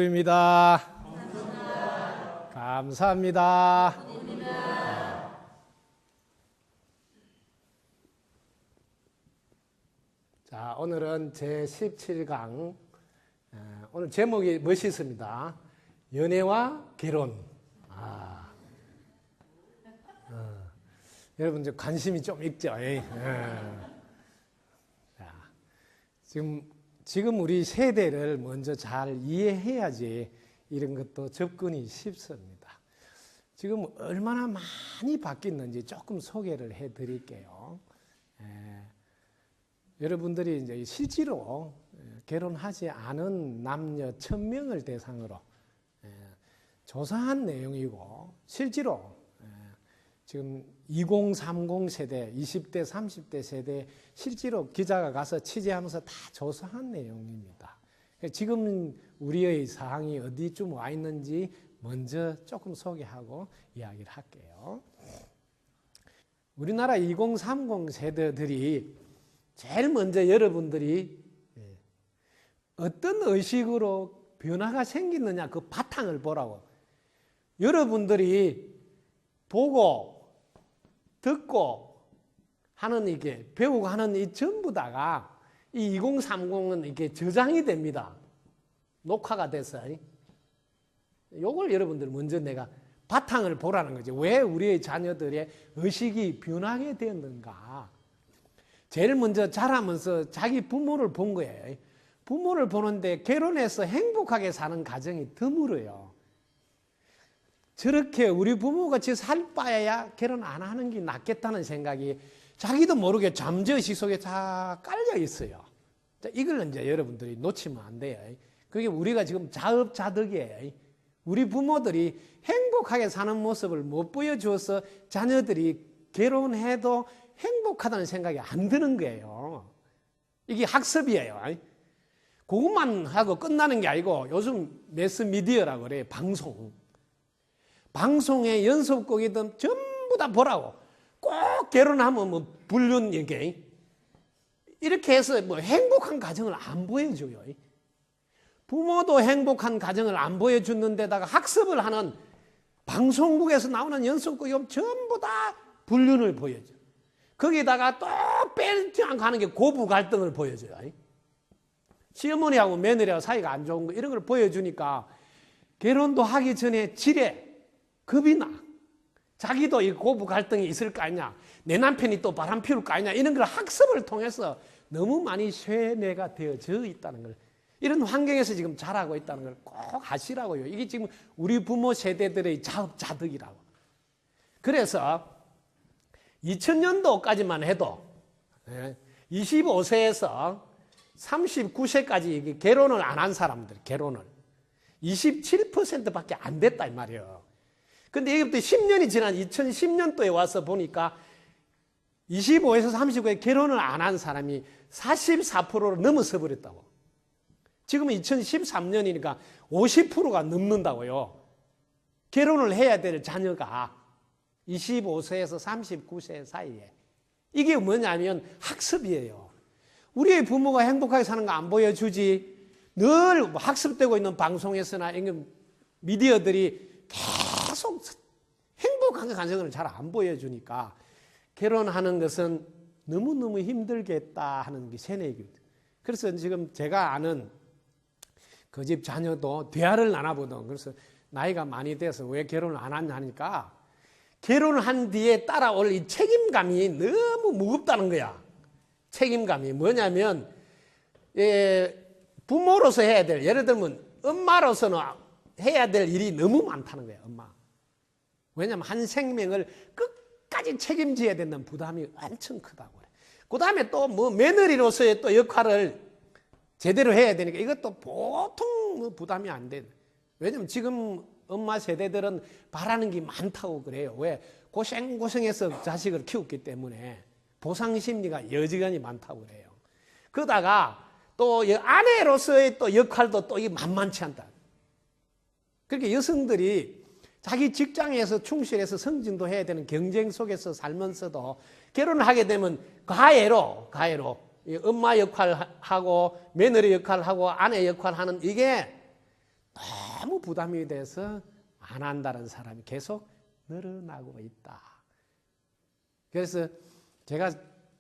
할렐루야입니다. 감사합니다. 자, 오늘은 제17강. 오늘 제목이 멋있습니다. 연애와 결혼. 여러분 이제 관심이 좀 있죠? 자, 지금 우리 세대를 먼저 잘 이해해야지 이런 것도 접근이 쉽습니다. 지금 얼마나 많이 바뀌었는지 조금 소개를 해드릴게요. 여러분들이 이제 실제로 결혼하지 않은 남녀 1000명을 대상으로 조사한 내용이고, 실제로 지금 2030 세대, 20대, 30대 세대 실제로 기자가 가서 취재하면서 다 조사한 내용입니다. 지금 우리의 사항이 어디쯤 와 있는지 먼저 조금 소개하고 이야기를 할게요. 우리나라 2030 세대들이 제일 먼저 여러분들이 어떤 의식으로 변화가 생기느냐 그 바탕을 보라고. 여러분들이 보고 듣고 하는 이게 배우고 하는 이 전부 다가 이 2030은 이게 저장이 됩니다. 녹화가 돼서. 요걸 여러분들 먼저 내가 바탕을 보라는 거죠. 왜 우리의 자녀들의 의식이 변하게 되었는가. 제일 먼저 자라면서 자기 부모를 본 거예요. 부모를 보는데 결혼해서 행복하게 사는 가정이 드물어요. 저렇게 우리 부모같이 살 바에야 결혼 안 하는 게 낫겠다는 생각이 자기도 모르게 잠재의식 속에 다 깔려 있어요. 이걸 이제 여러분들이 놓치면 안 돼요. 그게 우리가 지금 자업자득이에요. 우리 부모들이 행복하게 사는 모습을 못 보여줘서 자녀들이 결혼해도 행복하다는 생각이 안 드는 거예요. 이게 학습이에요. 그것만 하고 끝나는 게 아니고 요즘 매스미디어라고 그래요. 방송의 연속곡이든 전부 다 보라고. 꼭 결혼하면 뭐 불륜 얘기. 이렇게 해서 뭐 행복한 가정을 안 보여줘요. 부모도 행복한 가정을 안 보여주는 데다가 학습을 하는 방송국에서 나오는 연속곡이 전부 다 불륜을 보여줘. 거기다가 또 빼지 않고 하는 게 고부 갈등을 보여줘요. 시어머니하고 며느리하고 사이가 안 좋은 거 이런 걸 보여주니까 결혼도 하기 전에 지레 겁이 나. 자기도 이 고부 갈등이 있을 거 아니냐. 내 남편이 또 바람 피울 거 아니냐. 이런 걸 학습을 통해서 너무 많이 쇠뇌가 되어져 있다는 걸. 이런 환경에서 지금 자라고 있다는 걸 꼭 아시라고요. 이게 지금 우리 부모 세대들의 자업자득이라고. 그래서 2000년도까지만 해도 25세에서 39세까지 결혼을 안 한 사람들, 결혼을 27%밖에 안 됐다 이 말이에요. 근데 이것부터 10년이 지난 2010년도에 와서 보니까 25에서 39에 결혼을 안 한 사람이 44%를 넘어서 버렸다고. 지금은 2013년이니까 50%가 넘는다고요. 결혼을 해야 될 자녀가 25세에서 39세 사이에. 이게 뭐냐면 학습이에요. 우리의 부모가 행복하게 사는 거 안 보여주지. 늘 학습되고 있는 방송에서나 미디어들이 계속 행복한 가정을 잘 안 보여주니까 결혼하는 것은 너무너무 힘들겠다 하는 게 세뇌거든요. 그래서 지금 제가 아는 그 집 자녀도 대화를 나눠보던, 그래서 나이가 많이 돼서 왜 결혼을 안 하냐 하니까 결혼한 뒤에 따라올 이 책임감이 너무 무겁다는 거야. 책임감이 뭐냐면 부모로서 해야 될, 예를 들면 엄마로서는 해야 될 일이 너무 많다는 거야. 엄마. 왜냐하면 한 생명을 끝까지 책임져야 된다는 부담이 엄청 크다고 그래. 그 다음에 또 뭐 며느리로서의 또 역할을 제대로 해야 되니까 이것도 보통 부담이 안 돼. 왜냐하면 지금 엄마 세대들은 바라는 게 많다고 그래요. 왜? 고생고생해서 자식을 키웠기 때문에 보상 심리가 여지간히 많다고 그래요. 그러다가 또 아내로서의 또 역할도 또 이게 만만치 않다. 그렇게 여성들이 자기 직장에서 충실해서 승진도 해야 되는 경쟁 속에서 살면서도 결혼을 하게 되면 가해로 엄마 역할하고 며느리 역할하고 아내 역할하는 이게 너무 부담이 돼서 안 한다는 사람이 계속 늘어나고 있다. 그래서 제가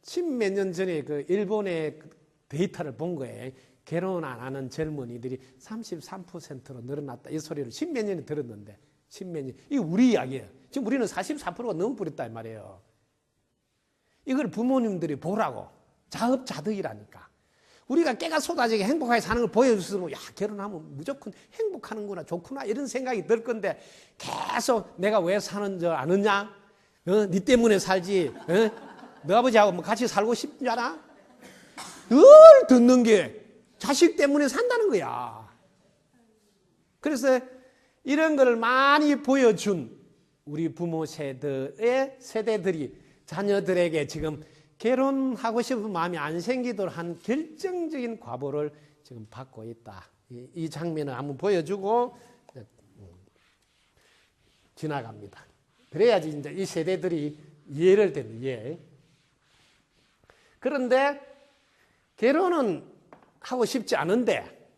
십몇 년 전에 그 일본의 데이터를 본 거예요. 결혼 안 하는 젊은이들이 33%로 늘어났다. 이 소리를 십몇 년에 들었는데, 십몇 년. 이게 우리 이야기예요. 지금 우리는 44%가 넘어버렸단 말이에요. 이걸 부모님들이 보라고. 자업자득이라니까. 우리가 깨가 쏟아지게 행복하게 사는 걸 보여주면, 야, 결혼하면 무조건 행복하는구나, 좋구나, 이런 생각이 들 건데, 계속 내가 왜 사는 줄 아느냐? 네 때문에 살지. 너 아버지하고 뭐 같이 살고 싶지 않아? 늘 듣는 게 자식 때문에 산다는 거야. 그래서 이런 걸 많이 보여준 우리 부모 세대들이 자녀들에게 지금 결혼하고 싶은 마음이 안 생기도록 한 결정적인 과보를 지금 받고 있다. 이 장면을 한번 보여주고 지나갑니다. 그래야지 이제 이 세대들이 이해를 되는 이해. 그런데 결혼은 하고 싶지 않은데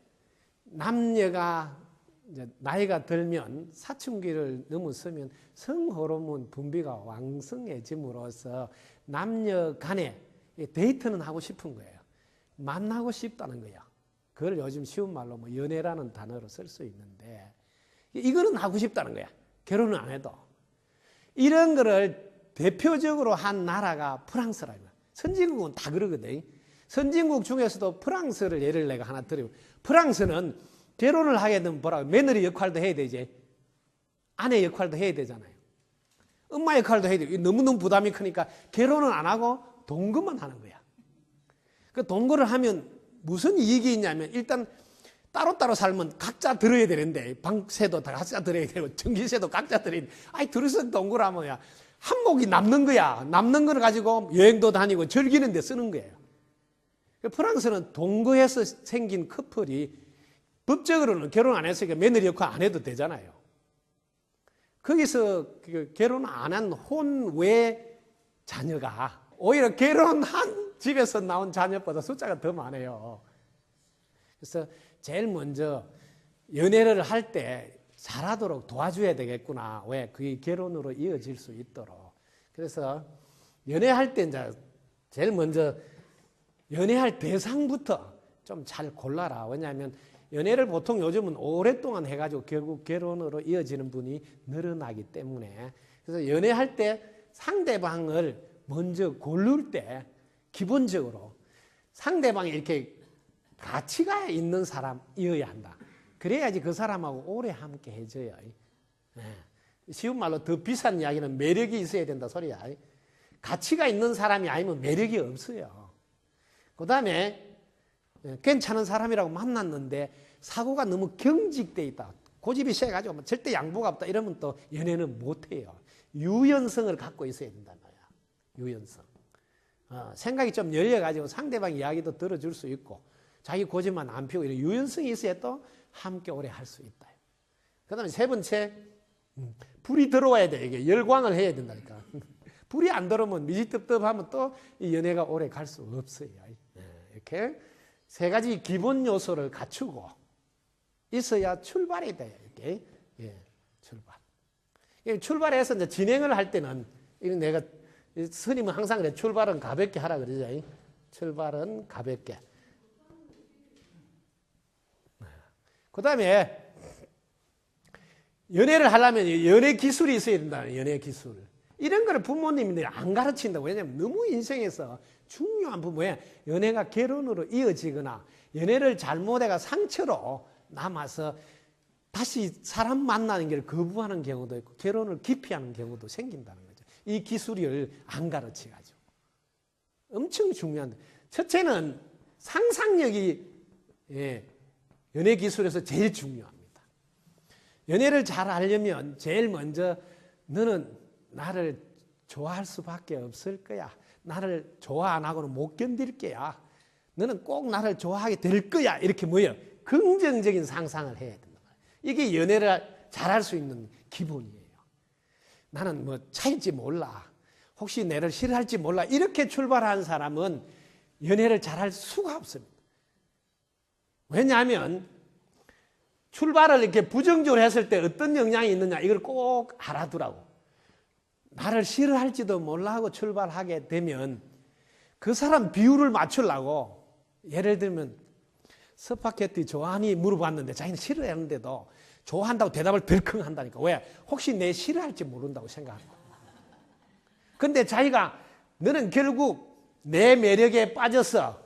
남녀가 이제 나이가 들면 사춘기를 넘어서면 성호르몬 분비가 왕성해짐으로써 남녀 간에 데이트는 하고 싶은 거예요. 만나고 싶다는 거예요. 그걸 요즘 쉬운 말로 뭐 연애라는 단어로 쓸 수 있는데 이거는 하고 싶다는 거야. 결혼은 안 해도. 이런 거를 대표적으로 한 나라가 프랑스라는 거야. 선진국은 다 그러거든. 선진국 중에서도 프랑스를 예를 내가 하나 드리고, 프랑스는 결혼을 하게 되면 뭐라고, 며느리 역할도 해야 되지, 아내 역할도 해야 되잖아요. 엄마 역할도 해야 돼. 너무너무 부담이 크니까 결혼은 안 하고 동거만 하는 거야. 그 동거를 하면 무슨 이익이 있냐면, 일단 따로따로 살면 각자 들어야 되는데, 방세도 다 각자 들어야 되고, 전기세도 각자 들어야 돼. 아이, 둘이서 동거를 하면 한몫이 남는 거야. 남는 걸 가지고 여행도 다니고 즐기는 데 쓰는 거예요. 프랑스는 동거해서 생긴 커플이 법적으로는 결혼 안 했으니까 며느리 역할 안 해도 되잖아요. 거기서 결혼 안 한 혼외 자녀가 오히려 결혼한 집에서 나온 자녀보다 숫자가 더 많아요. 그래서 제일 먼저 연애를 할 때 잘하도록 도와줘야 되겠구나. 왜? 그게 결혼으로 이어질 수 있도록. 그래서 연애할 때 이제 제일 먼저 연애할 대상부터 좀 잘 골라라. 왜냐하면 연애를 보통 요즘은 오랫동안 해가지고 결국 결혼으로 이어지는 분이 늘어나기 때문에, 그래서 연애할 때 상대방을 먼저 고를 때 기본적으로 상대방이 이렇게 가치가 있는 사람이어야 한다. 그래야지 그 사람하고 오래 함께 해줘요. 쉬운 말로 더 비싼 이야기는 매력이 있어야 된다 소리야. 가치가 있는 사람이 아니면 매력이 없어요. 그 다음에 괜찮은 사람이라고 만났는데 사고가 너무 경직돼 있다, 고집이 세가지고 절대 양보가 없다, 이러면 또 연애는 못해요. 유연성을 갖고 있어야 된단 말이야. 유연성. 생각이 좀 열려가지고 상대방 이야기도 들어줄 수 있고 자기 고집만 안 피우고 이런 유연성이 있어야 또 함께 오래 할 수 있다. 그 다음에 세 번째, 불이 들어와야 돼. 이게 열광을 해야 된다니까. 불이 안 들어오면 미지떡떡하면 또 이 연애가 오래 갈 수 없어요. 이렇게 세 가지 기본 요소를 갖추고 있어야 출발이 돼요. 이렇게. 출발. 출발해서 이제 진행을 할 때는, 이건 내가 스님은 항상 그래, 출발은 가볍게 하라 그러죠. 출발은 가볍게. 그 다음에 연애를 하려면 연애 기술이 있어야 된다. 연애 기술. 이런 거를 부모님들이 안 가르친다고. 왜냐하면 너무 인생에서 중요한 부분에 연애가 결혼으로 이어지거나 연애를 잘못해가 상처로 남아서 다시 사람 만나는 걸 거부하는 경우도 있고 결혼을 기피하는 경우도 생긴다는 거죠. 이 기술을 안 가르쳐가지고. 엄청 중요한데, 첫째는 상상력이 연애 기술에서 제일 중요합니다. 연애를 잘 하려면 제일 먼저 너는 나를 좋아할 수밖에 없을 거야. 나를 좋아 안 하고는 못 견딜 거야. 너는 꼭 나를 좋아하게 될 거야. 이렇게 뭐예요? 긍정적인 상상을 해야 된다. 이게 연애를 잘할 수 있는 기본이에요. 나는 뭐 차일지 몰라. 혹시 나를 싫어할지 몰라. 이렇게 출발한 사람은 연애를 잘할 수가 없습니다. 왜냐하면 출발을 이렇게 부정적으로 했을 때 어떤 영향이 있느냐 이걸 꼭 알아두라고. 나를 싫어할지도 몰라 하고 출발하게 되면 그 사람 비율을 맞추려고, 예를 들면 스파게티 좋아하니 물어봤는데 자기는 싫어하는데도 좋아한다고 대답을 덜컹 한다니까. 왜? 혹시 내 싫어할지 모른다고 생각하는 거야. 근데 자기가 너는 결국 내 매력에 빠져서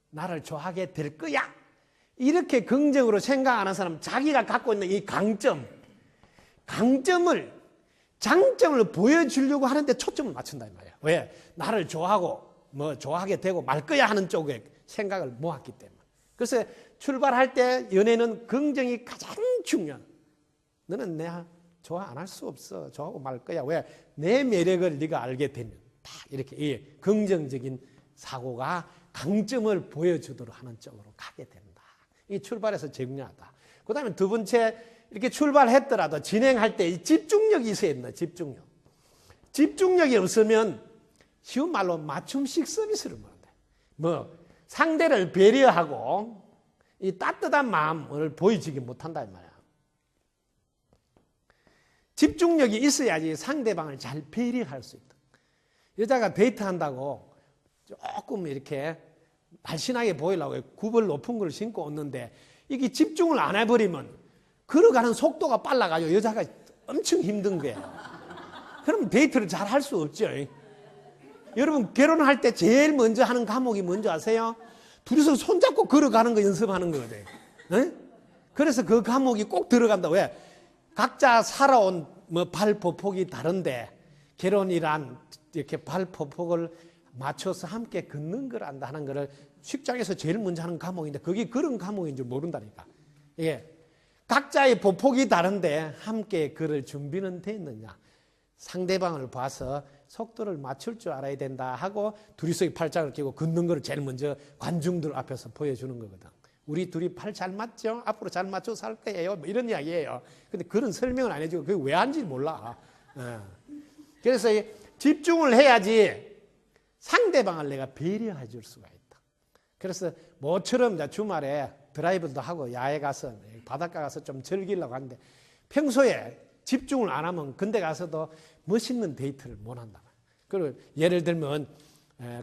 나를 좋아하게 될 거야, 이렇게 긍정으로 생각하는 사람은 자기가 갖고 있는 이 장점을 보여주려고 하는데 초점을 맞춘다 이 말이야. 왜? 나를 좋아하고 뭐 좋아하게 되고 말 거야 하는 쪽에 생각을 모았기 때문에. 그래서 출발할 때 연애는 긍정이 가장 중요한. 너는 내가 좋아 안 할 수 없어. 좋아하고 말 거야. 왜? 내 매력을 네가 알게 되면 딱 이렇게 긍정적인 사고가 강점을 보여주도록 하는 쪽으로 가게 된다. 이 출발에서 중요하다. 그 다음에 두 번째, 이렇게 출발했더라도 진행할 때 집중력이 있어야 된다. 집중력이 없으면 쉬운 말로 맞춤식 서비스를 못한다. 뭐 상대를 배려하고 이 따뜻한 마음을 보여주지 못한다 이 말이야. 집중력이 있어야지 상대방을 잘 배려할 수 있다. 여자가 데이트한다고 조금 이렇게 발신하게 보이려고 굽을 높은 걸 신고 오는데 이게 집중을 안 해버리면 걸어가는 속도가 빨라가지고 여자가 엄청 힘든 거예요. 그럼 데이트를 잘 할 수 없죠. 여러분 결혼할 때 제일 먼저 하는 과목이 뭔지 아세요? 둘이서 손잡고 걸어가는 거 연습하는 거거든요. 그래서 그 과목이 꼭 들어간다. 왜? 각자 살아온 발포폭이 다른데 결혼이란 이렇게 발포폭을 맞춰서 함께 걷는 걸 안다 하는 거를 식장에서 제일 먼저 하는 과목인데 그게 그런 과목인 줄 모른다니까. 예. 각자의 보폭이 다른데 함께 걸을 준비는 돼 있느냐. 상대방을 봐서 속도를 맞출 줄 알아야 된다 하고 둘이서 팔짱을 끼고 걷는 걸 제일 먼저 관중들 앞에서 보여주는 거거든. 우리 둘이 팔 잘 맞죠? 앞으로 잘 맞춰서 살 거예요. 뭐 이런 이야기예요. 근데 그런 설명을 안 해주고 그게 왜 하는지 몰라. 그래서 집중을 해야지 상대방을 내가 배려해 줄 수가 있다. 그래서 모처럼 주말에 드라이브도 하고 야외 가서 바닷가 가서 좀 즐기려고 하는데 평소에 집중을 안 하면 근데 가서도 멋있는 데이트를 못 한다. 그리고 예를 들면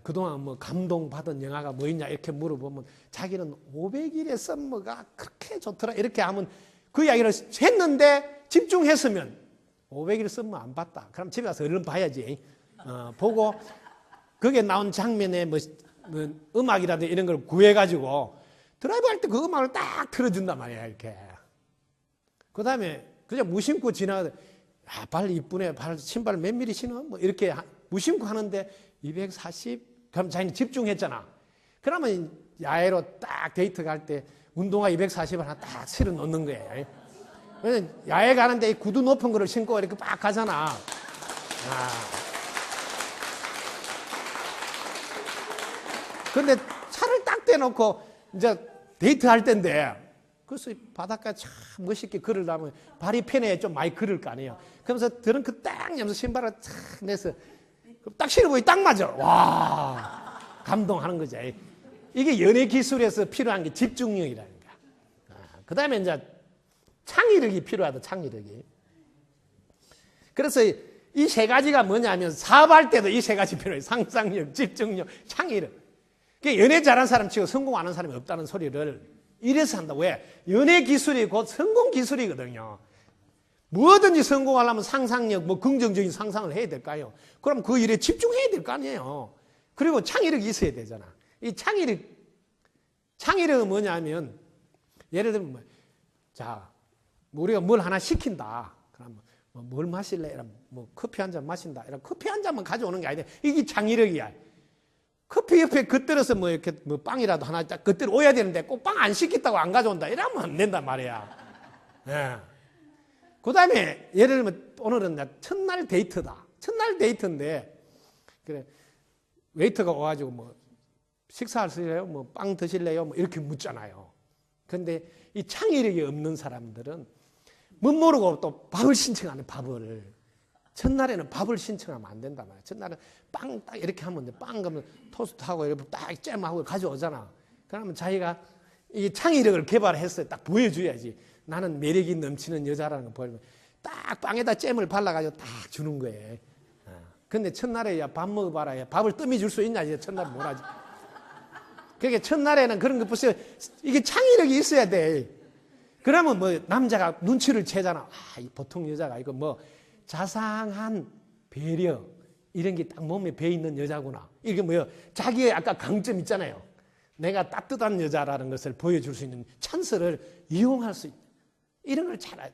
그동안 뭐 감동받은 영화가 뭐 있냐 이렇게 물어보면 자기는 500일의 썸머가 그렇게 좋더라 이렇게 하면 그 이야기를 했는데 집중했으면 500일 썸머 안 봤다. 그럼 집에 가서 얼른 봐야지. 보고 거기에 나온 장면에 뭐 음악이라든지 이런 걸 구해가지고 드라이브 할 때 그 음악을 딱 틀어준단 말이야 이렇게. 그 다음에 그냥 무심코 지나가다 발 이쁘네. 발 신발 몇 미리 신어? 뭐 이렇게 무심코 하는데 240? 그럼 자기는 집중했잖아. 그러면 야외로 딱 데이트 갈 때 운동화 240을 하나 딱 실어 놓는 거예요. 야외 가는데 구두 높은 거를 신고 이렇게 막 가잖아. 근데 차를 딱 떼놓고 이제 데이트 할 때인데 그래서 바닷가 참 멋있게 걸으려면 발이 편해 좀 많이 걸을 거 아니에요. 그러면서 드렁크 딱 여면서 신발을 탁 내서 딱 신어보니 딱 맞아. 와, 감동하는 거죠. 이게 연애 기술에서 필요한 게 집중력이라는 거야. 그 다음에 이제 창의력이 필요하다. 창의력이. 그래서 이 세 가지가 뭐냐면 사업할 때도 이 세 가지 필요해요. 상상력, 집중력, 창의력. 연애 잘하는 사람 치고 성공하는 사람이 없다는 소리를 이래서 한다. 왜? 연애 기술이 곧 성공 기술이거든요. 뭐든지 성공하려면 상상력, 뭐 긍정적인 상상을 해야 될까요? 그럼 그 일에 집중해야 될 거 아니에요. 그리고 창의력이 있어야 되잖아. 이 창의력은 뭐냐면 예를 들면 자 우리가 뭘 하나 시킨다. 그럼 뭘 마실래? 이러면 뭐 커피 한 잔 마신다. 이러면 커피 한 잔만 가져오는 게 아니라 이게 창의력이야. 커피 옆에 겉들여서 뭐 이렇게 뭐 빵이라도 하나 딱 겉들여 오야 되는데 꼭 빵 안 시켰다고 안 가져온다. 이러면 안 된단 말이야. 예. 그 다음에 예를 들면 오늘은 첫날 데이트다. 첫날 데이트인데 그래 웨이터가 와가지고 뭐 식사하실래요? 뭐 빵 드실래요? 뭐 이렇게 묻잖아요. 근데 이 창의력이 없는 사람들은 못 모르고 또 밥을 신청하는 밥을. 첫날에는 밥을 신청하면 안 된단 말이야. 첫날은 빵 딱 이렇게 하면 돼. 빵 그러면 토스트하고 이렇게 딱 잼하고 가져오잖아. 그러면 자기가 이 창의력을 개발했어요. 딱 보여줘야지. 나는 매력이 넘치는 여자라는 거 보이면 딱 빵에다 잼을 발라가지고 딱 주는 거예요. 근데 첫날에 야, 밥 먹어봐라. 야, 밥을 뜸이 줄 수 있냐? 첫날에 뭘 하지? 그러니까 첫날에는 그런 거 보세요. 이게 창의력이 있어야 돼. 그러면 뭐 남자가 눈치를 채잖아. 아, 보통 여자가 이거 뭐 자상한 배려 이런 게 딱 몸에 배 있는 여자구나. 이게 뭐요? 자기의 아까 강점 있잖아요. 내가 따뜻한 여자라는 것을 보여줄 수 있는 찬스를 이용할 수 있다. 이런 걸 잘 알아요.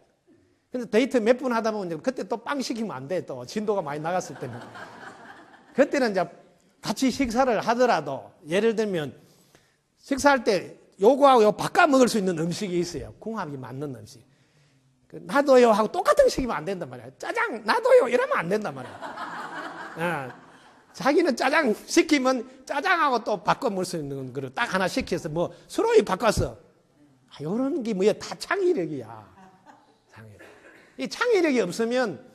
근데 데이트 몇 분 하다 보면 그때 또 빵 시키면 안 돼. 또 진도가 많이 나갔을 때는. 그때는 이제 같이 식사를 하더라도 예를 들면 식사할 때 요거하고 요거 바꿔 먹을 수 있는 음식이 있어요. 궁합이 맞는 음식. 놔둬요 하고 똑같은 시키면 안 된단 말이야. 짜장 놔둬요 이러면 안 된단 말이야. 자기는 짜장 시키면 짜장하고 또 바꿔 먹을 수 있는 거를 딱 하나 시켜서 뭐 서로 바꿔서 이런 게 뭐야 다 창의력이야. 이 창의력이 없으면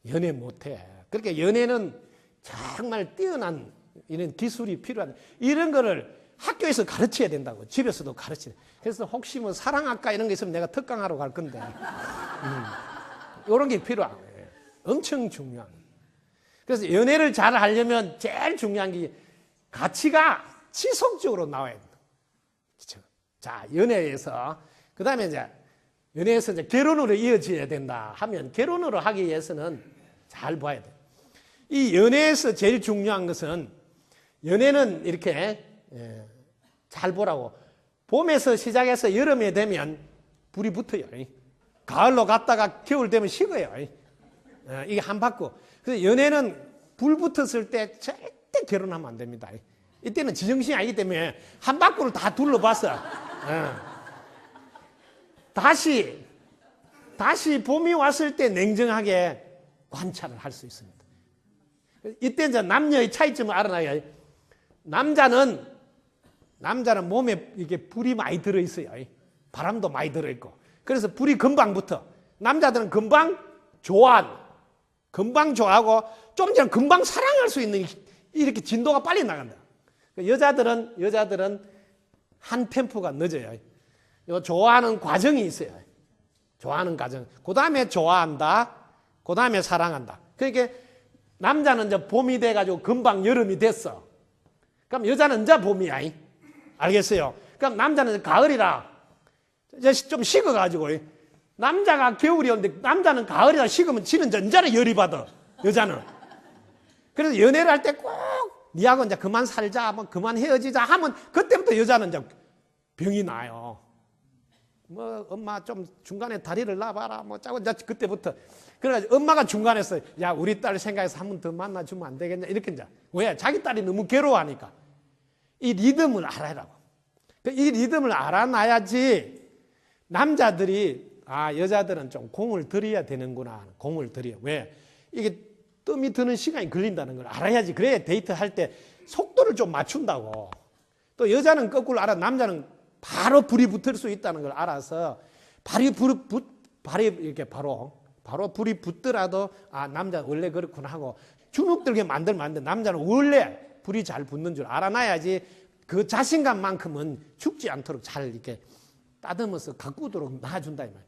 연애 못해. 그러니까 연애는 정말 뛰어난 이런 기술이 필요하다. 이런 거를 학교에서 가르쳐야 된다고. 집에서도 가르쳐야 돼. 그래서 혹시 뭐 사랑학과 이런 게 있으면 내가 특강하러 갈 건데 이런 게 필요한 거예요. 엄청 중요한 거예요. 그래서 연애를 잘 하려면 제일 중요한 게 가치가 지속적으로 나와야 된다. 그렇죠? 자, 연애에서 그 다음에 이제 연애에서 이제 결혼으로 이어져야 된다 하면 결혼으로 하기 위해서는 잘 봐야 돼. 이 연애에서 제일 중요한 것은 연애는 이렇게 잘 보라고. 봄에서 시작해서 여름에 되면 불이 붙어요. 가을로 갔다가 겨울 되면 식어요. 이게 한 바퀴. 그래서 연애는 불 붙었을 때 절대 결혼하면 안 됩니다. 이때는 지정신이 아니기 때문에 한 바퀴를 다 둘러봤어. 다시 봄이 왔을 때 냉정하게 관찰을 할 수 있습니다. 이때 이제 남녀의 차이점을 알아놔야 해요. 남자는 몸에 이게 불이 많이 들어있어요. 바람도 많이 들어있고. 그래서 불이 금방 붙어. 남자들은 금방 좋아하고 좀 전에 금방 사랑할 수 있는 이렇게 진도가 빨리 나간다. 여자들은 한 템포가 늦어요. 요 좋아하는 과정이 있어요. 좋아하는 과정. 그 다음에 좋아한다. 그 다음에 사랑한다. 그러니까 남자는 이제 봄이 돼가지고 금방 여름이 됐어. 그럼 여자는 이제 봄이야. 알겠어요? 그럼 남자는 가을이라 이제 좀 식어가지고 남자가 겨울이 오는데 남자는 가을이라 식으면 지는 전자를 열이 받아. 여자는. 그래서 연애를 할 때 꼭 니하고 이제 그만 살자, 뭐 그만 헤어지자 하면 그때부터 여자는 이제 병이 나요. 뭐 엄마 좀 중간에 다리를 놔봐라 뭐 짜고 이제 그때부터 그래가지고 엄마가 중간에서 야 우리 딸 생각해서 한 번 더 만나주면 안 되겠냐 이렇게 이제 왜 자기 딸이 너무 괴로워하니까 이 리듬을 알아라고. 이 리듬을 알아놔야지 남자들이 여자들은 좀 공을 들여야 되는구나. 공을 들여. 왜 이게 뜸이 드는 시간이 걸린다는 걸 알아야지. 그래야 데이트할 때 속도를 좀 맞춘다고. 또 여자는 거꾸로 알아. 남자는 바로 불이 붙을 수 있다는 걸 알아서 발이 이렇게 바로 불이 붙더라도 남자 원래 그렇구나 하고 주눅들게 만들면 안 돼. 남자는 원래 불이 잘 붙는 줄 알아놔야지 그 자신감만큼은 죽지 않도록 잘 이렇게 따듬어서 가꾸도록 놔준다 이 말.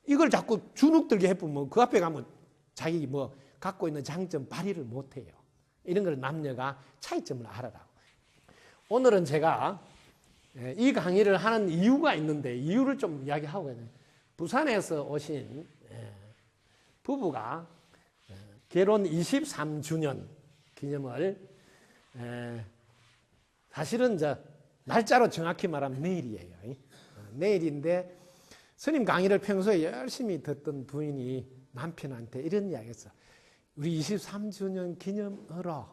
이걸 자꾸 주눅들게 해보면 그 앞에 가면 자기 뭐 갖고 있는 장점 발휘를 못해요. 이런 걸 남녀가 차이점을 알아라고. 오늘은 제가 이 강의를 하는 이유가 있는데 이유를 좀 이야기하고 있네요. 부산에서 오신 부부가 결혼 23주년 기념을 사실은 날짜로 정확히 말하면 내일이에요. 내일인데 스님 강의를 평소에 열심히 듣던 부인이 남편한테 이런 이야기했어. 우리 23주년 기념으로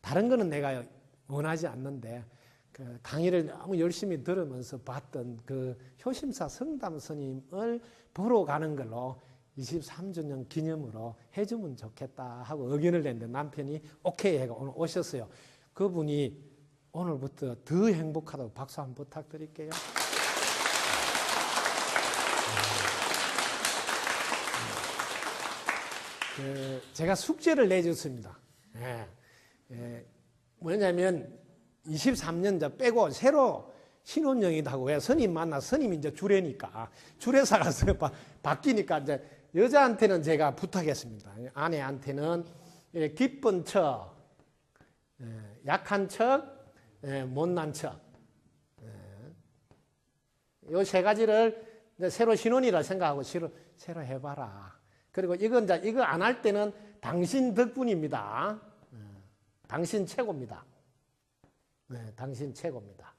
다른 거는 내가 원하지 않는데 그 강의를 너무 열심히 들으면서 봤던 그 효심사 성담 스님을 보러 가는 걸로 23주년 기념으로 해주면 좋겠다 하고 의견을 냈는데 남편이 오케이 해가 오늘 오셨어요. 그분이 오늘부터 더 행복하다고 박수 한번 부탁드릴게요. 제가 숙제를 내줬습니다. 뭐냐면 23년 빼고 새로 신혼여행이라고 왜 스님 만나 스님이 이제 주례니까 주례사가 바뀌니까 이제 여자한테는 제가 부탁했습니다. 아내한테는 기쁜 척, 약한 척, 못난 척. 요 세 가지를 이제 새로 신혼이라 생각하고 새로 해봐라. 그리고 이거 안 할 때는 당신 덕분입니다. 당신 최고입니다. 당신 최고입니다.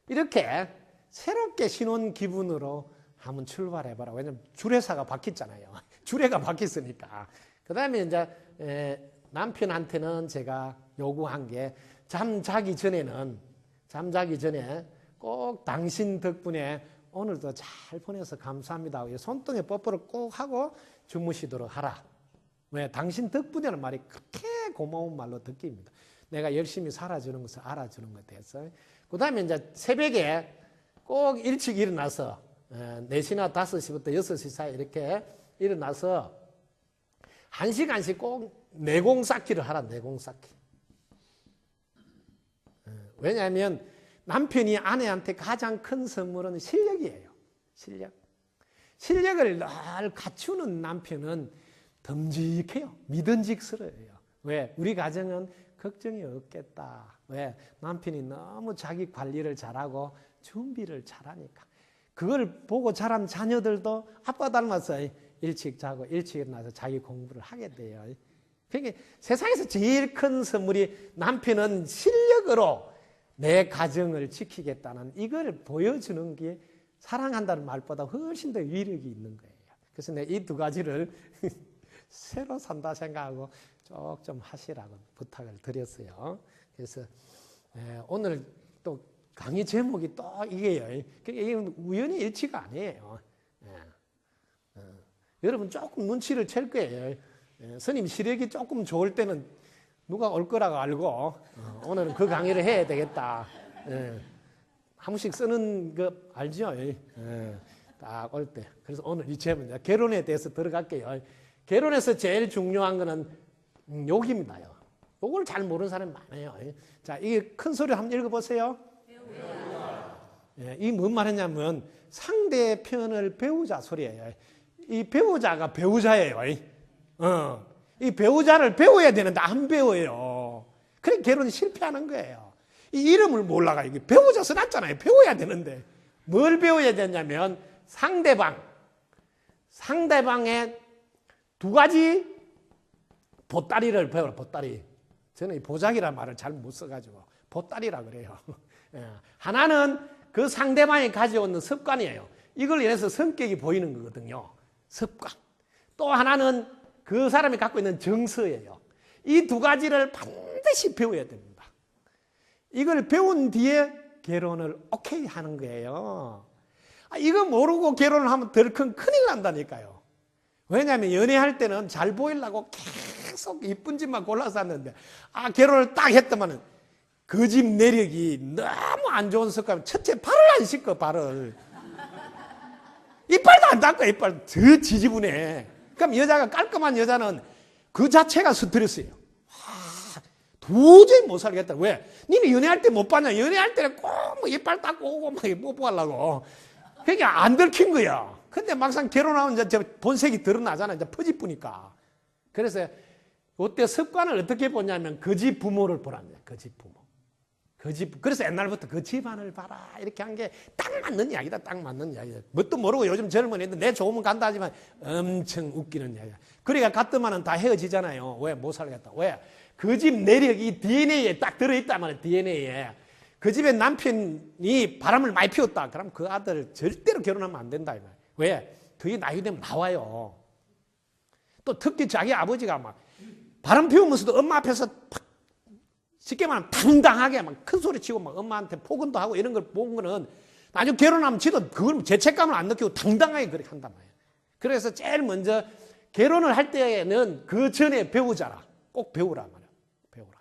이렇게 새롭게 신혼 기분으로 한번 출발해봐라. 왜냐면 주례사가 바뀌었잖아요. 주례가 바뀌었으니까. 그 다음에 이제 남편한테는 제가 요구한 게 잠자기 전에 꼭 당신 덕분에 오늘도 잘 보내서 감사합니다. 손등에 뽀뽀를 꼭 하고 주무시도록 하라. 왜? 당신 덕분이라는 말이 그렇게 고마운 말로 듣기입니다. 내가 열심히 살아주는 것을 알아주는 것 됐어요. 그 다음에 이제 새벽에 꼭 일찍 일어나서 4시나 5시부터 6시 사이 이렇게 일어나서 1시간씩 꼭 내공 쌓기를 하라. 내공 쌓기. 왜냐하면 남편이 아내한테 가장 큰 선물은 실력이에요. 실력을 늘 갖추는 남편은 듬직해요. 믿음직스러워요. 왜? 우리 가정은 걱정이 없겠다. 왜? 남편이 너무 자기 관리를 잘하고 준비를 잘하니까. 그걸 보고 자란 자녀들도 아빠 닮아서 일찍 자고 일찍 일어나서 자기 공부를 하게 돼요. 그러니까 세상에서 제일 큰 선물이 남편은 실력으로 내 가정을 지키겠다는 이걸 보여주는 게 사랑한다는 말보다 훨씬 더 위력이 있는 거예요. 그래서 내가 이 두 가지를 새로 산다 생각하고 쭉 좀 하시라고 부탁을 드렸어요. 그래서 오늘 또 강의 제목이 또 이게요. 이게 우연히 일치가 아니에요. 여러분 조금 눈치를 챌 거예요. 스님 시력이 조금 좋을 때는 누가 올 거라고 알고 오늘은 그 강의를 해야 되겠다. 한 번씩 쓰는 거 알죠? 딱 올 때. 그래서 오늘 이 제목 결혼에 대해서 들어갈게요. 결혼에서 제일 중요한 거는 욕입니다. 욕을 잘 모르는 사람이 많아요. 자, 이게 큰 소리로 한번 읽어보세요. 이게 뭔 말이냐면 상대편을 배우자 소리예요. 이 배우자가 배우자예요. 이 배우자를 배워야 되는데 안 배워요. 그래 결혼이 실패하는 거예요. 이 이름을 몰라가 이게 배우자 써놨잖아요. 배워야 되는데 뭘 배워야 되냐면 상대방의 두 가지 보따리를 배워라. 보따리. 저는 이 보자기라는 말을 잘 못 써가지고 보따리라 그래요. 하나는 그 상대방이 가져오는 습관이에요. 이걸 인해서 성격이 보이는 거거든요. 습관. 또 하나는 그 사람이 갖고 있는 정서예요. 이 두 가지를 반드시 배워야 됩니다. 이걸 배운 뒤에 결혼을 오케이 하는 거예요. 이거 모르고 결혼을 하면 덜 큰일 난다니까요. 왜냐하면 연애할 때는 잘 보이려고 계속 이쁜 집만 골라서 샀는데 결혼을 딱 했더만은 그 집 내력이 너무 안 좋은 습관. 첫째 발을 안 씻고 발을 이빨도 안 닦고 이빨 더 지지분해. 그럼 여자가 깔끔한 여자는 그 자체가 스트레스예요. 도저히 못 살겠다. 왜? 니네 연애할 때 못 봤냐? 연애할 때는 꼭 뭐 이빨 닦고 오고 막 뽀뽀하려고. 그러니까 안 들킨 거야. 근데 막상 결혼하면 이제 본색이 드러나잖아. 이제 퍼집으니까. 그래서 그때 습관을 어떻게 보냐면 그 집 부모를 보라는 거야. 그 집 부모. 그래서 옛날부터 그 집안을 봐라. 이렇게 한 게 딱 맞는 이야기다. 딱 맞는 이야기다. 뭣도 모르고 요즘 젊은이들 내 좋으면 간다 하지만 엄청 웃기는 이야기야. 그러니까 갔더만은 다 헤어지잖아요. 왜? 못 살겠다. 왜? 그 집 내력이 DNA에 딱 들어있다면 DNA에 그 집에 남편이 바람을 많이 피웠다. 그럼 그 아들 절대로 결혼하면 안 된다. 왜? 그게 나이 되면 나와요. 또 특히 자기 아버지가 막 바람 피우면서도 엄마 앞에서 쉽게 말하면 당당하게 막 큰 소리 치고 막 엄마한테 폭언도 하고 이런 걸 본 거는 나중에 결혼하면 지도 그걸 죄책감을 안 느끼고 당당하게 그렇게 한단 말이에요. 그래서 제일 먼저 결혼을 할 때는 그 전에 배우자라. 꼭 배우라 말이야. 배우라.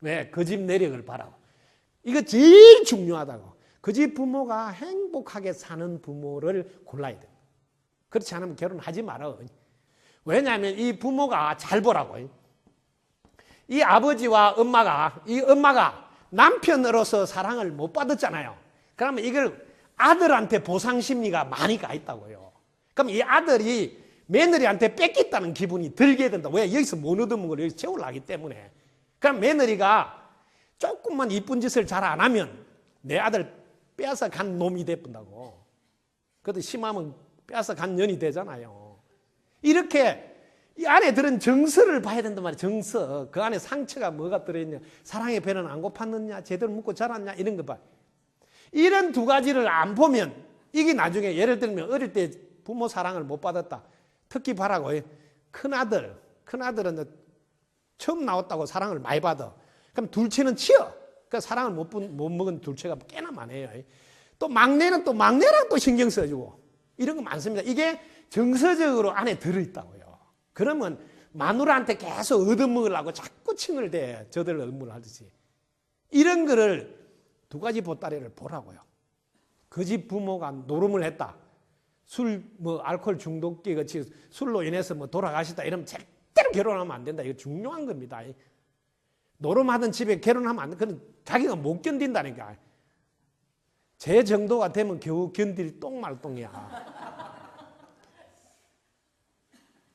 왜? 그 집 내력을 봐라. 이거 제일 중요하다고. 그 집 부모가 행복하게 사는 부모를 골라야 돼. 그렇지 않으면 결혼하지 마라. 왜냐하면 이 부모가 잘 보라고. 이 아버지와 엄마가 남편으로서 사랑을 못 받았잖아요. 그러면 이걸 아들한테 보상 심리가 많이 가 있다고요. 그럼 이 아들이 며느리한테 뺏겼다는 기분이 들게 된다. 왜? 여기서 못 얻은 걸 여기서 채우려 하기 때문에. 그럼 며느리가 조금만 이쁜 짓을 잘 안 하면 내 아들 빼앗아 간 놈이 돼본다고. 그래도 심하면 빼앗아 간 년이 되잖아요. 이렇게 이 안에 들은 정서를 봐야 된단 말이에요. 정서. 그 안에 상처가 뭐가 들어있냐. 사랑의 배는 안 고팠느냐. 제대로 묻고 자랐냐. 이런 거 봐. 이런 두 가지를 안 보면 이게 나중에 예를 들면 어릴 때 부모 사랑을 못 받았다. 특히 봐라고. 큰아들은 처음 나왔다고 사랑을 많이 받아. 그럼 둘째는 치여. 그러니까 사랑을 못 먹은 둘째가 꽤나 많아요. 또 막내는 또 막내랑 또 신경 써주고. 이런 거 많습니다. 이게 정서적으로 안에 들어있다고요. 그러면 마누라한테 계속 얻어먹으려고 자꾸 칭을 대. 저들 업무를 하듯이. 이런 거를 두 가지 보따리를 보라고요. 그 집 부모가 노름을 했다. 알코올 중독기 같이 술로 인해서 돌아가시다. 이러면 절대로 결혼하면 안 된다. 이거 중요한 겁니다. 노름하던 집에 결혼하면 안 돼. 그건 자기가 못 견딘다니까. 제 정도가 되면 겨우 견딜 똥말똥이야.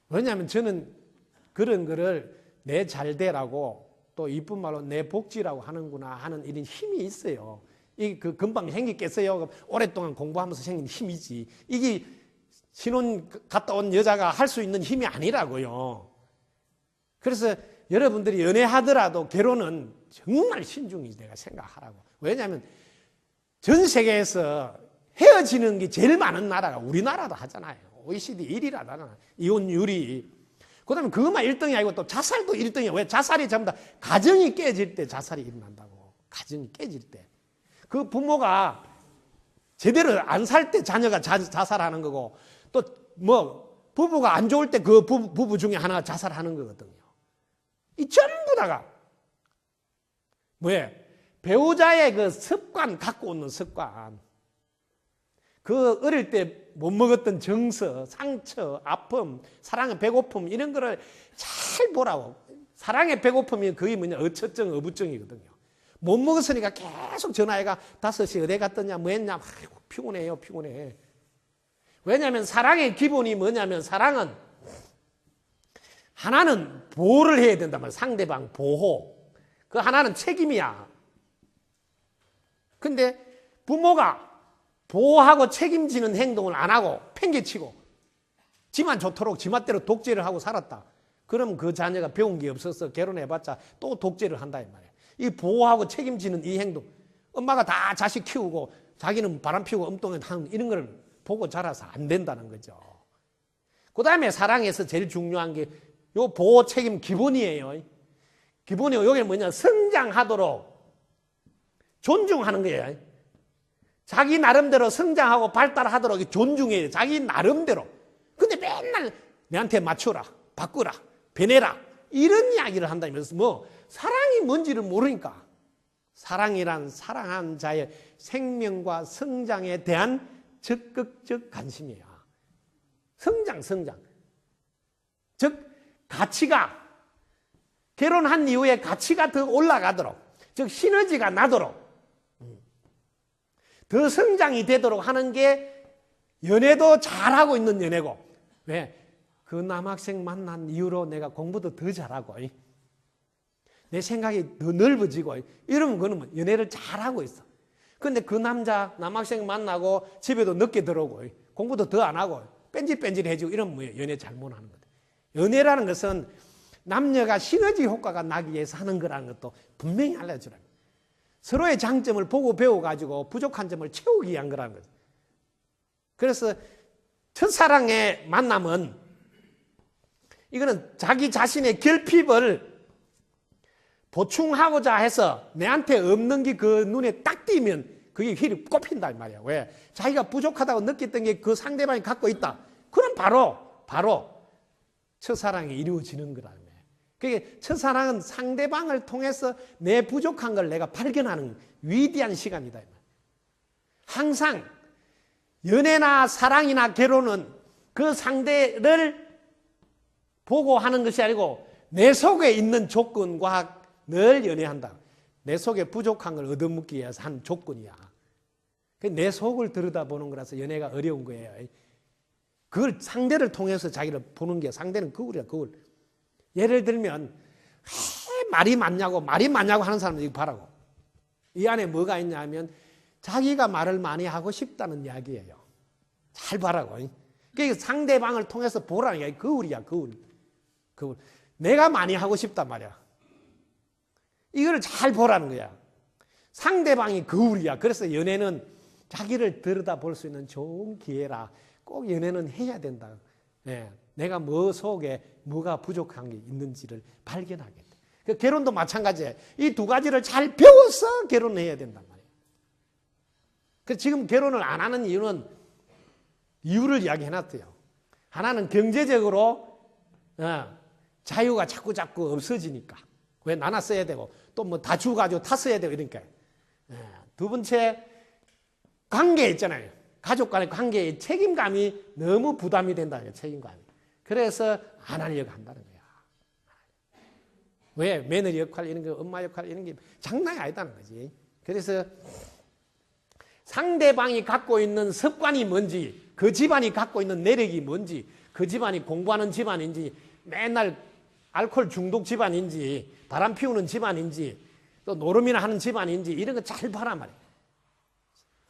왜냐하면 저는 그런 거를 내 잘되라고 또 이쁜 말로 내 복지라고 하는구나 하는 이런 힘이 있어요. 이게 금방 생겼겠어요. 오랫동안 공부하면서 생긴 힘이지. 이게 신혼 갔다 온 여자가 할 수 있는 힘이 아니라고요. 그래서 여러분들이 연애하더라도 결혼은 정말 신중히 내가 생각하라고. 왜냐하면 전 세계에서 헤어지는 게 제일 많은 나라가 우리나라도 하잖아요. OECD 1위라잖아. 이혼율이. 그 다음에 그것만 1등이 아니고 또 자살도 1등이야. 왜? 자살이 전부 다 가정이 깨질 때 자살이 일어난다고. 가정이 깨질 때. 그 부모가 제대로 안 살 때 자녀가 자살하는 거고 또 부부가 안 좋을 때 그 부부 중에 하나가 자살하는 거거든요. 이 전부 다가 뭐예요? 배우자의 그 습관, 갖고 오는 습관. 그 어릴 때 못 먹었던 정서, 상처, 아픔, 사랑의 배고픔 이런 거를 잘 보라고. 사랑의 배고픔이 거의 어처증, 어부증이거든요. 못 먹었으니까 계속 전화해가 5시 어디 갔더냐, 뭐 했냐. 아이고, 피곤해요, 피곤해. 왜냐하면 사랑의 기본이 뭐냐면 사랑은 하나는 보호를 해야 된단 말이에요. 상대방 보호. 그 하나는 책임이야. 근데 부모가 보호하고 책임지는 행동을 안 하고 팽개치고 지만 좋도록 지맛대로 독재를 하고 살았다. 그럼 그 자녀가 배운 게 없어서 결혼해봤자 또 독재를 한다 이 말이에요. 이 보호하고 책임지는 이 행동. 엄마가 다 자식 키우고 자기는 바람 피우고 엉뚱하는 이런 걸 보고 자라서 안 된다는 거죠. 그 다음에 사랑에서 제일 중요한 게 요 보호 책임 기본이에요. 기본이요. 여기 뭐냐? 성장하도록 존중하는 거예요. 자기 나름대로 성장하고 발달하도록 존중해요. 자기 나름대로. 근데 맨날 내한테 맞춰라, 바꾸라, 변해라 이런 이야기를 한다면서 사랑이 뭔지를 모르니까. 사랑이란 사랑한 자의 생명과 성장에 대한 적극적 관심이야. 성장. 즉 가치가 결혼한 이후에 가치가 더 올라가도록, 즉 시너지가 나도록, 더 성장이 되도록 하는 게 연애도 잘하고 있는 연애고. 왜? 그 남학생 만난 이후로 내가 공부도 더 잘하고 내 생각이 더 넓어지고 이러면 그는 연애를 잘하고 있어. 근데 그 남학생 만나고 집에도 늦게 들어오고 공부도 더 안 하고 뺀질뺀질해지고 이러면 뭐예요? 연애 잘못하는 거다. 연애라는 것은 남녀가 시너지 효과가 나기 위해서 하는 거라는 것도 분명히 알려주라. 서로의 장점을 보고 배워가지고 부족한 점을 채우기 위한 거라는 거죠. 그래서 첫사랑의 만남은 이거는 자기 자신의 결핍을 보충하고자 해서 내한테 없는 게 그 눈에 딱 띄면 그게 휠이 꼽힌다 이 말이야. 왜? 자기가 부족하다고 느꼈던 게 그 상대방이 갖고 있다. 그럼 바로 첫사랑이 이루어지는 거라는 거예요. 그게 첫사랑은 상대방을 통해서 내 부족한 걸 내가 발견하는 위대한 시간이다. 항상 연애나 사랑이나 결혼은 그 상대를 보고 하는 것이 아니고 내 속에 있는 조건과 늘 연애한다. 내 속에 부족한 걸 얻어먹기 위해서 한 조건이야. 내 속을 들여다보는 거라서 연애가 어려운 거예요. 그걸 상대를 통해서 자기를 보는 게 상대는 거울이야, 거울. 예를 들면 말이 많냐고 하는 사람들 이거 봐라고. 이 안에 뭐가 있냐면 자기가 말을 많이 하고 싶다는 이야기예요. 잘 봐라고. 그러니까 상대방을 통해서 보라는 게 거울이야, 거울. 내가 많이 하고 싶단 말이야. 이걸 잘 보라는 거야. 상대방이 거울이야. 그래서 연애는 자기를 들여다볼 수 있는 좋은 기회라. 꼭 연애는 해야 된다. 내가 뭐 속에 뭐가 부족한 게 있는지를 발견하겠다. 그 결혼도 마찬가지예요. 이 두 가지를 잘 배워서 결혼해야 된단 말이에요. 그래서 지금 결혼을 안 하는 이유를 이야기해놨대요. 하나는 경제적으로 자유가 자꾸 없어지니까. 왜 나눠 써야 되고 또 뭐 다 주가지고 다 써야 되고 이러니까. 두 번째 관계 있잖아요. 가족 간의 관계에 책임감이 너무 부담이 된다는 거예요. 책임감이. 그래서 안 하려고 한다는 거야. 왜? 며느리 역할 이런 거, 엄마 역할 이런 게 장난이 아니다는 거지. 그래서 상대방이 갖고 있는 습관이 뭔지, 그 집안이 갖고 있는 내력이 뭔지, 그 집안이 공부하는 집안인지, 맨날 알코올 중독 집안인지, 바람 피우는 집안인지, 또 노름이나 하는 집안인지 이런 거 잘 봐란 말이에요.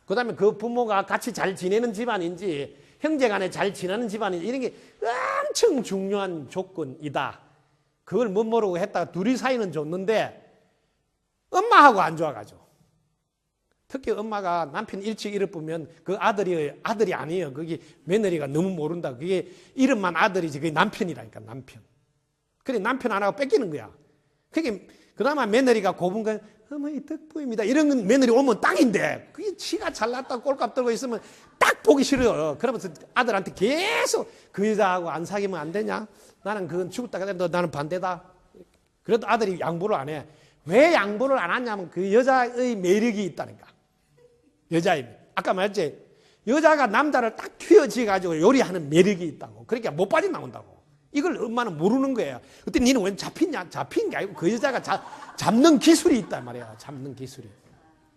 그 다음에 그 부모가 같이 잘 지내는 집안인지, 형제간에 잘 지내는 집안인지 이런 게 엄청 중요한 조건이다. 그걸 못 모르고 했다가 둘이 사이는 좋는데 엄마하고 안 좋아가지고. 특히 엄마가 남편 일찍 잃어보면 그 아들이 아니에요. 그게 며느리가 너무 모른다. 그게 이름만 아들이지 그게 남편이라니까, 남편. 그래 남편 안 하고 뺏기는 거야. 그게 그나마 며느리가 고분 건 어머니 덕분입니다. 이런 건 며느리 오면 땅인데 그게 지가 잘났다 꼴값 들고 있으면 딱 보기 싫어요. 그러면서 아들한테 계속 그 여자하고 안 사귀면 안 되냐? 나는 그건 죽을 때까지 나는 반대다. 그래도 아들이 양보를 안 해. 왜 양보를 안 하냐면 그 여자의 매력이 있다니까. 여자의 아까 말했지. 여자가 남자를 딱 튀어지가지고 요리하는 매력이 있다고. 그러니까 못 빠져나온다고. 이걸 엄마는 모르는 거예요. 그때 니는 왜 잡히냐? 잡힌 게 아니고 그 여자가 잡는 기술이 있단 말이야. 잡는 기술이.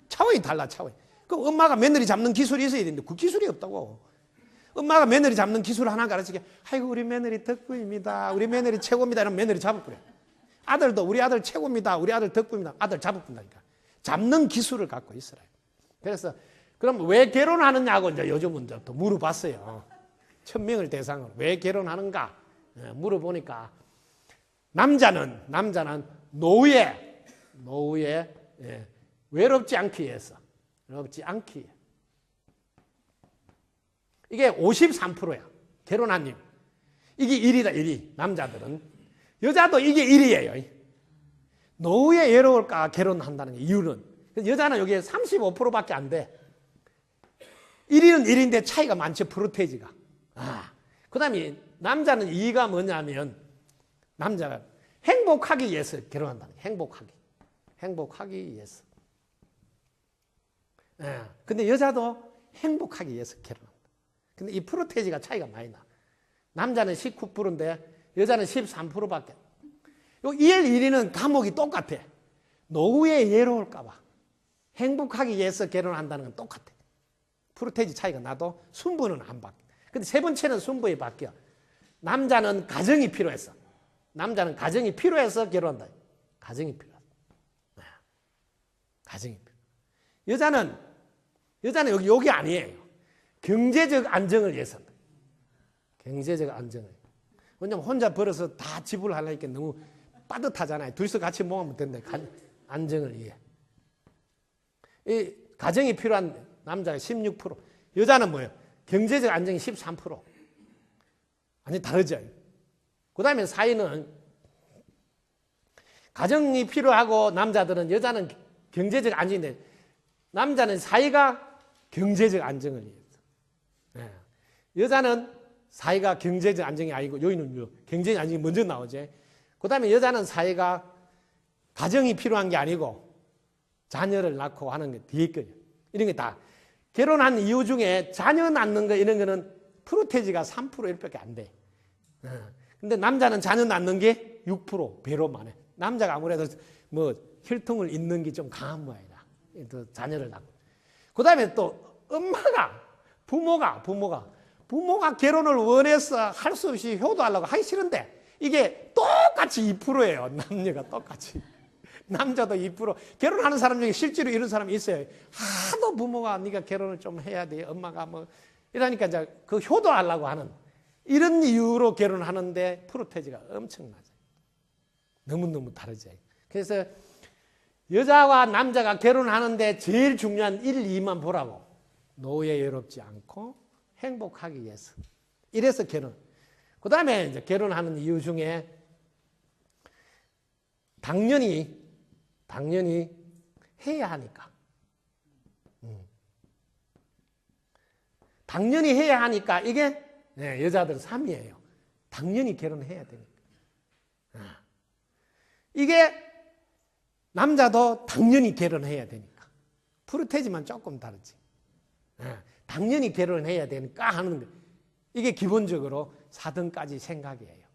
차원이 달라, 차원이. 그 엄마가 며느리 잡는 기술이 있어야 되는데 그 기술이 없다고. 엄마가 며느리 잡는 기술 하나 가르치게, 아이고 우리 며느리 덕분입니다. 우리 며느리 최고입니다. 이러면 며느리 잡아버려. 아들도 우리 아들 최고입니다. 우리 아들 덕분입니다. 아들 잡아본다니까. 잡는 기술을 갖고 있어라. 그래서 그럼 왜 결혼하느냐고 이제 요즘은 또 물어봤어요. 1000명을 대상으로 왜 결혼하는가 물어보니까 남자는 노후에 외롭지 않기 위해서. 이게 53%야. 결혼한 님. 이게 1위다, 1위. 남자들은. 여자도 이게 1위예요. 노후에 외로울까 결혼한다는 이유는. 여자는 여기에 35%밖에 안 돼. 1위는 1위인데 차이가 많죠, 프로테이지가. 그 다음에 남자는 2위가 뭐냐면, 남자가 행복하기 위해서 결혼한다는 거예요. 행복하기 위해서. 근데 여자도 행복하기 위해서 결혼한다. 근데 이 프로테이지가 차이가 많이 나. 남자는 19%인데 여자는 13%밖에. 요 1, 1위는 과목이 똑같아. 노후에 외로울까봐. 행복하기 위해서 결혼한다는 건 똑같아. 프로테이지 차이가 나도 순부는 안 바뀌어. 근데 세 번째는 순부에 바뀌어. 남자는 가정이 필요해서. 결혼한다. 가정이 필요해. 가정이 필요해. 여자는 여기 아니에요. 경제적 안정을 위해서. 경제적 안정을. 왜냐면 혼자 벌어서 다 지불하려니까 너무 빠듯하잖아요. 둘이서 같이 모으면 된다. 안정을 위해. 이 가정이 필요한 남자가 16%. 여자는 뭐예요? 경제적 안정이 13%. 완전히 다르죠. 그 다음에 사이는 가정이 필요하고 남자들은 여자는 경제적 안정인데 남자는 사이가 경제적 안정을 위해서. 여자는 사이가 경제적 안정이 아니고 여기는 경제적 안정이 먼저 나오죠. 그 다음에 여자는 사이가 가정이 필요한 게 아니고 자녀를 낳고 하는 게 뒤에 거예요. 이런 게 다. 결혼한 이유 중에 자녀 낳는 거 이런 거는 프로테이지가 3% 1밖에 안 돼. 근데 남자는 자녀 낳는 게 6% 배로 많아. 남자가 아무래도 뭐 혈통을 잇는 게 좀 강한 모양이다. 또 자녀를 낳고. 그 다음에 또 엄마가, 부모가 결혼을 원해서 할 수 없이 효도하려고 하기 싫은데 이게 똑같이 2%예요. 남녀가 똑같이. 남자도 2%. 결혼하는 사람 중에 실제로 이런 사람이 있어요. 하도 부모가 네가 결혼을 좀 해야 돼. 엄마가 뭐 이러니까 이제 그 효도하려고 하는 이런 이유로 결혼하는데 프로테지가 엄청나죠. 너무너무 다르죠. 그래서 여자와 남자가 결혼하는데 제일 중요한 1, 2만 보라고. 노예 외롭지 않고 행복하기 위해서. 이래서 결혼. 그 다음에 이제 결혼하는 이유 중에 당연히 해야 하니까. 당연히 해야 하니까 이게 여자들 3이에요. 당연히 결혼해야 되니까. 이게 남자도 당연히 결혼해야 되니까. 프로테지만 조금 다르지. 당연히 결혼해야 되니까 하는 거. 이게 기본적으로 4등까지 생각이에요.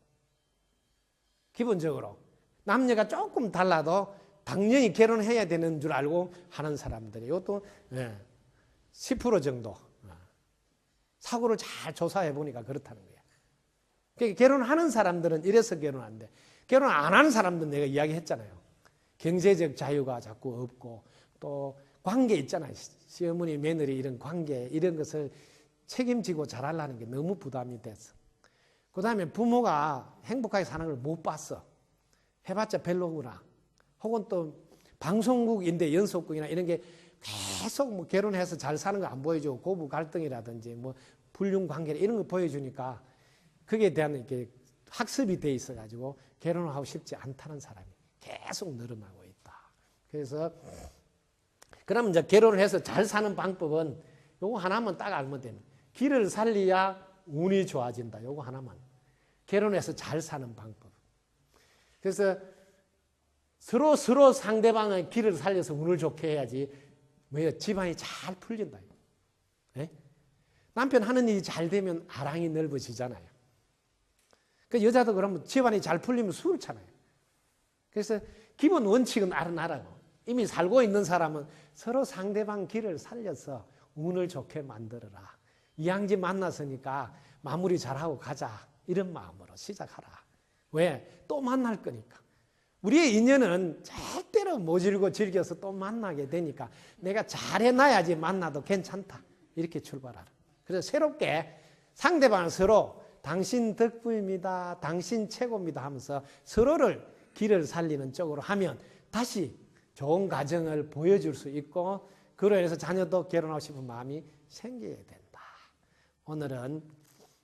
기본적으로. 남녀가 조금 달라도 당연히 결혼해야 되는 줄 알고 하는 사람들이 이것도 10% 정도. 사고를 잘 조사해 보니까 그렇다는 거예요. 그러니까 결혼하는 사람들은 이래서 결혼한대. 결혼 안 하는 사람들은 내가 이야기했잖아요. 경제적 자유가 자꾸 없고 또 관계 있잖아요. 시어머니, 며느리 이런 관계 이런 것을 책임지고 잘하려는 게 너무 부담이 됐어. 그 다음에 부모가 행복하게 사는 걸 못 봤어. 해봤자 별로구나. 혹은 또 방송국인데 연속국이나 이런 게 계속 뭐 결혼해서 잘 사는 거 안 보여주고 고부 갈등이라든지 뭐 불륜 관계 이런 거 보여주니까 그게 대한 이렇게 학습이 돼 있어가지고 결혼을 하고 싶지 않다는 사람이 계속 늘어나고 있다. 그래서 그러면 이제 결혼을 해서 잘 사는 방법은 요거 하나만 딱 알면 되는. 길을 살리야 운이 좋아진다. 요거 하나만. 결혼해서 잘 사는 방법. 그래서 서로 상대방의 길을 살려서 운을 좋게 해야지 뭐예요? 집안이 잘 풀린다. 네? 남편 하는 일이 잘 되면 아랑이 넓어지잖아요. 그 여자도 그러면 집안이 잘 풀리면 술을 차나요. 그래서 기본 원칙은 알아나라고. 이미 살고 있는 사람은 서로 상대방 길을 살려서 운을 좋게 만들어라. 이양지 만났으니까 마무리 잘하고 가자. 이런 마음으로 시작하라. 왜? 또 만날 거니까. 우리의 인연은 절대로 모질고 즐겨서 또 만나게 되니까 내가 잘해놔야지 만나도 괜찮다. 이렇게 출발하라. 그래서 새롭게 상대방을 서로 당신 덕분입니다. 당신 최고입니다 하면서 서로를 길을 살리는 쪽으로 하면 다시 좋은 가정을 보여줄 수 있고 그로 인해서 자녀도 결혼하고 싶은 마음이 생겨야 된다. 오늘은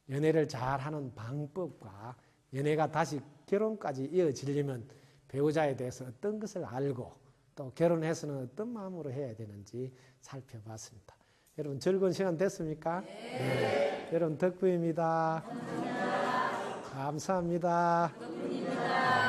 연애를 잘하는 방법과 연애가 다시 결혼까지 이어지려면 배우자에 대해서 어떤 것을 알고 또 결혼해서는 어떤 마음으로 해야 되는지 살펴봤습니다. 여러분 즐거운 시간 됐습니까? 네. 여러분 덕분입니다. 감사합니다. 감사합니다. 덕분입니다.